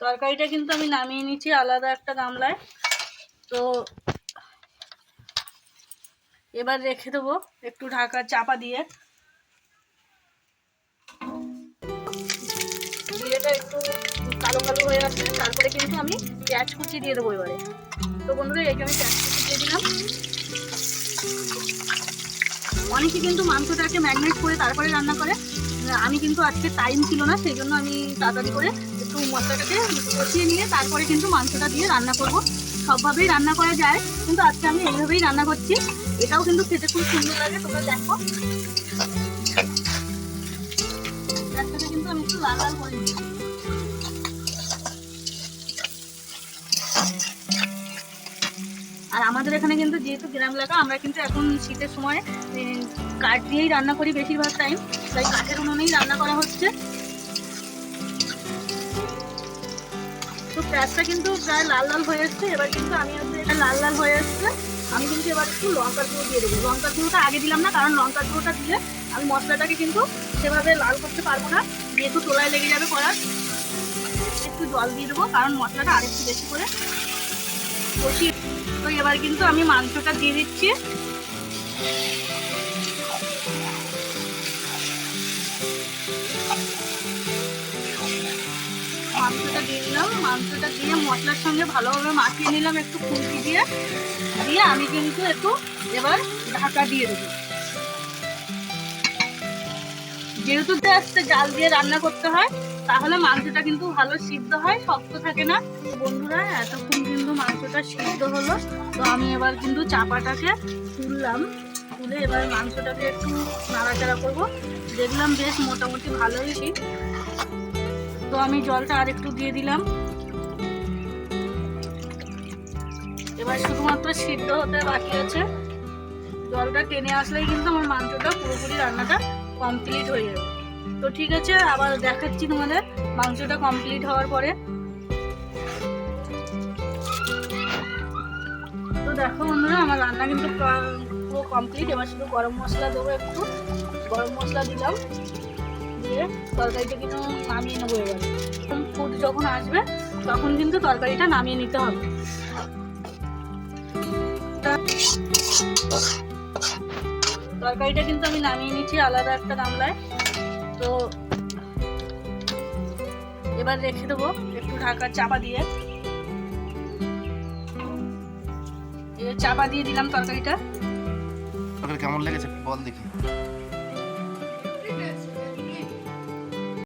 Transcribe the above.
তরকারিটা কিন্তু আমি নামিয়ে নিচ্ছি আলাদা একটা গামলায়। তো এবার রেখে দেবো একটু ঢাকা চাপা দিয়ে। জিরেটা একটু কালো কালো হয়ে আসছে, তারপরে কিন্তু আমি পেঁয়াজ কুচি দিয়ে দেবো এবারে। তো বন্ধুরা এই যে আমি পেঁয়াজ কুচি দিয়ে দিলাম। অনেকে কিন্তু মাংসটাকে ম্যারিনেট করে তারপরে রান্না করে, আমি কিন্তু আজকে টাইম ছিল না, সেই জন্য আমি তাড়াতাড়ি করে একটু মশলাটাকে কষিয়ে নিয়ে তারপরে কিন্তু মাংসটা দিয়ে রান্না করব। সবভাবেই রান্না করা যায়, কিন্তু আজকে আমি এইভাবেই রান্না করছি। এটাও কিন্তু খেতে খুব সুন্দর লাগে, তোমরা দেখো। গ্যাসটাকে কিন্তু আমি একটু লাল লাল করে নিচ্ছি। আর আমাদের এখানে কিন্তু যেহেতু গ্রাম এলাকা, আমরা কিন্তু এখন শীতের সময় কাঠ দিয়েই রান্না করি বেশিরভাগ টাইম, তাই কাঠের উনুনেই রান্না করা হচ্ছে। তো পেঁয়াজটা কিন্তু প্রায় লাল লাল হয়ে এসছে। এবার কিন্তু আমি এটা লাল লাল হয়ে এসছে, আমি কিন্তু এবার একটু লঙ্কার গুঁড়ো দিয়ে দেবো। লঙ্কার গুঁড়োটা আগে দিলাম না, কারণ লঙ্কার গুঁড়োটা দিলে আমি মশলাটাকে কিন্তু সেভাবে লাল করতে পারবো না, যেহেতু তোলায় লেগে যাবে করার। একটু জল দিয়ে দেবো, কারণ মশলাটা আরেকটু বেশি করে কষিয়ে। তো এবার কিন্তু আমি মাংসটা দিয়ে দিচ্ছি। মাংসটা দিয়ে দিলাম, মাংসটা দিয়ে মশলার সঙ্গে ভালোভাবে মাখিয়ে নিলাম একটু খুন্তি দিয়ে। দিয়ে আমি কিন্তু একটু এবার ঢাকা দিয়ে দেবো। যেহেতু আস্তে জাল দিয়ে রান্না করতে হয়, তাহলে মাংসটা কিন্তু ভালো সিদ্ধ হয়, শক্ত থাকে না। বন্ধুরা এতক্ষণ কিন্তু মাংসটা সিদ্ধ হলো। তো আমি এবার কিন্তু চাপাটাকে তুললাম, তুলে এবার মাংসটাকে একটু নাড়াচাড়া করবো। দেখলাম বেশ মোটামুটি ভালোই। তো আমি জলটা আর একটু দিয়ে দিলাম। এবার শুধুমাত্র সিদ্ধ হতে বাকি আছে। জলটা টেনে আসলেই কিন্তু আমার মাংসটা পুরোপুরি রান্নাটা কমপ্লিট হয়ে যাবে। তো ঠিক আছে, আবার দেখাচ্ছি তোমাদের মাংসটা কমপ্লিট হওয়ার পরে। তো দেখো বন্ধুরা, আমার রান্না কিন্তু পুরো কমপ্লিট। এবার শুধু গরম মশলা দেবো, একটু গরম মশলা দিলাম, দিয়ে তরকারিটা কিন্তু নামিয়ে নেবো। এবার ফুট যখন আসবে তখন কিন্তু তরকারিটা নামিয়ে নিতে হবে। তরকারিটা কিন্তু আমি নামিয়ে নিচ্ছি আলাদা একটা গামলায়। তো এবার রেখে দেবো একটু ঢাকা চাপা দিয়ে। চাপা দিয়ে দিলাম তরকারিটা। কেমন লেগেছে বল দেখি।